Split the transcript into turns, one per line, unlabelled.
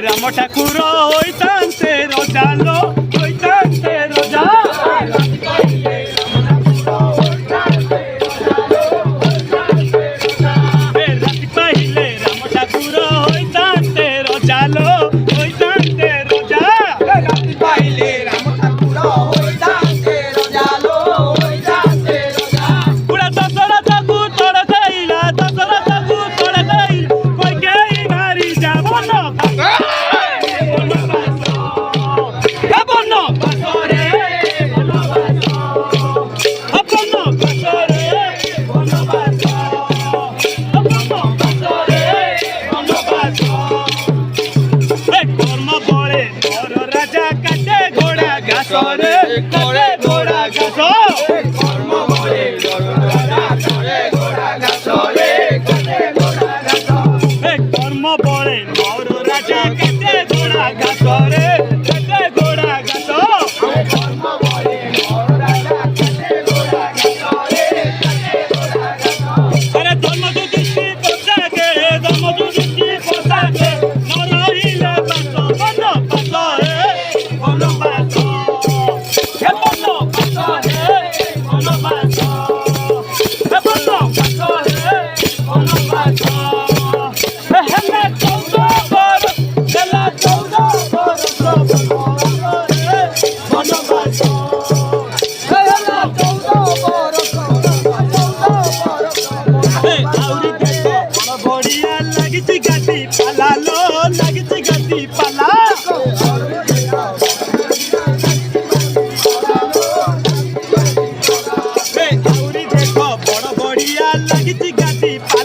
রাম ঠাকুর হইতান্তে রজালো হইতান্তে রজা রাতি পাইলে রাম ঠাকুর হইতান্তে রজালো হইতান্তে রজা
রাতি পাইলে রাম ঠাকুর হইতান্তে রজালো হইতান্তে রজা
পুরা দশরথকু তোড় দেইলা দশরথকু তোড় দেইল কইকেই ভারি যাব না
করে ঘোড়া গাছ
কর্ম বলে
রাজা করে ঘোড়া গাছ রে করে ঘোড়া গাছ
কর্ম বলে নর রাজা কেটে ঘোড়া গাছ রে কেটে ঘোড়া গাছ
কর্ম বলে নর রাজা কেটে ঘোড়া গাছ রে কেটে ঘোড়া গাছ
আরে ধর্ম যুধিষ্ঠি পোশাকে ধর্ম যুধিষ্ঠি পোশাকে নরহিলে বাস বন বাস হে বন বাস হে বন বাস হে বন বাস হে বন বাস হে বন বাস হেলা চৌদ বর হেলা চৌদ বর বন বাস
হেলা চৌদ বরষ
আউরি দেখো বড়িয়া লাগিছি গাতি পালা লো লাগিছি গাতি পালা আউরি দেখো বড় বড়িয়া লাগিছি গাতি পালা